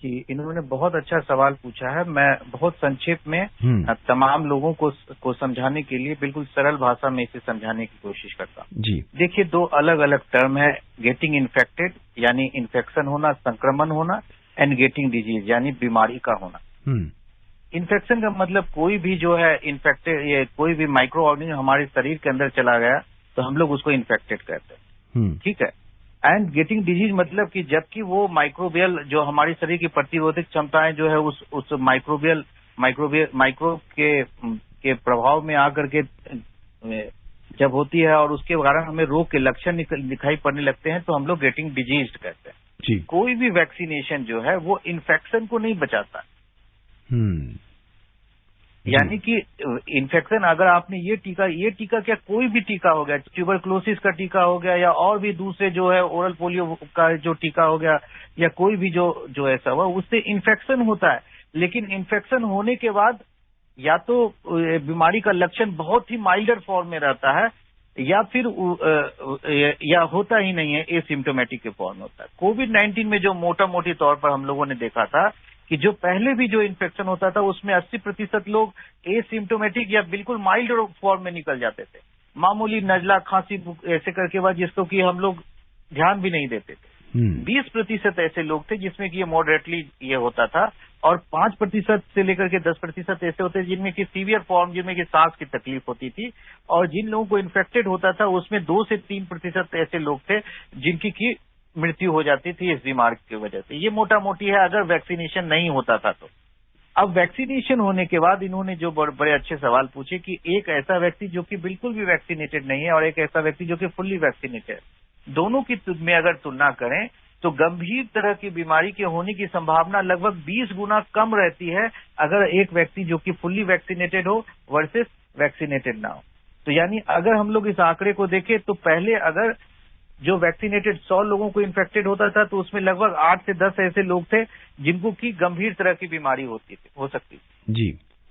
जी, इन्होंने बहुत अच्छा सवाल पूछा है। मैं बहुत संक्षेप में तमाम लोगों को समझाने के लिए बिल्कुल सरल भाषा में इसे समझाने की कोशिश करता हूँ। जी। देखिए, दो अलग अलग टर्म है, गेटिंग इन्फेक्टेड यानी इन्फेक्शन होना, संक्रमण होना, एंड गेटिंग डिजीज यानी बीमारी का होना। इन्फेक्शन का मतलब कोई भी जो है इन्फेक्टेड, ये कोई भी माइक्रो ऑर्गेनिज्म हमारे शरीर के अंदर चला गया तो हम लोग उसको इन्फेक्टेड कहते हैं। ठीक है। एंड गेटिंग डिजीज मतलब कि जबकि वो माइक्रोबियल जो हमारी शरीर की प्रतिरोधक क्षमताएं जो है उस माइक्रोब के प्रभाव में आकर के जब होती है और उसके कारण हमें रोग के लक्षण दिखाई पड़ने लगते हैं तो हम लोग गेटिंग डिजीज कहते हैं। जी। कोई भी वैक्सीनेशन जो है वो इन्फेक्शन को नहीं बचाता। यानी कि इन्फेक्शन, अगर आपने ये टीका क्या कोई भी टीका हो गया, ट्यूबरक्लोसिस का टीका हो गया या और भी दूसरे जो है ओरल पोलियो का जो टीका हो गया या कोई भी जो ऐसा हुआ, उससे इन्फेक्शन होता है। लेकिन इन्फेक्शन होने के बाद या तो बीमारी का लक्षण बहुत ही माइल्डर फॉर्म में रहता है या फिर या होता ही नहीं है, एसिम्प्टोमेटिक के फॉर्म में होता है। कोविड-19 में जो मोटा मोटी तौर पर हम लोगों ने देखा था कि जो पहले भी जो इन्फेक्शन होता था उसमें 80% लोग एसिम्प्टोमेटिक या बिल्कुल माइल्ड फॉर्म में निकल जाते थे, मामूली नजला खांसी ऐसे करके बाद जिसको कि हम लोग ध्यान भी नहीं देते थे। 20% ऐसे लोग थे जिसमें कि ये मॉडरेटली ये होता था और 5% से लेकर के 10% ऐसे होते जिनमें कि सीवियर फॉर्म, जिनमें कि सांस की तकलीफ होती थी, और जिन लोगों को इन्फेक्टेड होता था उसमें 2 से 3% ऐसे लोग थे जिनकी की मृत्यु हो जाती थी इस बीमारी की वजह से। ये मोटा मोटी है अगर वैक्सीनेशन नहीं होता था तो। अब वैक्सीनेशन होने के बाद इन्होंने जो बड़े अच्छे सवाल पूछे कि एक ऐसा व्यक्ति जो कि बिल्कुल भी वैक्सीनेटेड नहीं है और एक ऐसा व्यक्ति जो कि फुल्ली वैक्सीनेटेड, दोनों की में अगर तुलना करें तो गंभीर तरह की बीमारी के होने की संभावना लगभग 20 गुना कम रहती है अगर एक व्यक्ति जो कि फुल्ली वैक्सीनेटेड हो वर्सेस वैक्सीनेटेड ना हो। तो यानी अगर हम लोग इस आंकड़े को देखें तो पहले अगर जो वैक्सीनेटेड 100 लोगों को इन्फेक्टेड होता था तो उसमें लगभग 8 से 10 ऐसे लोग थे जिनको की गंभीर तरह की बीमारी हो सकती थी। जी।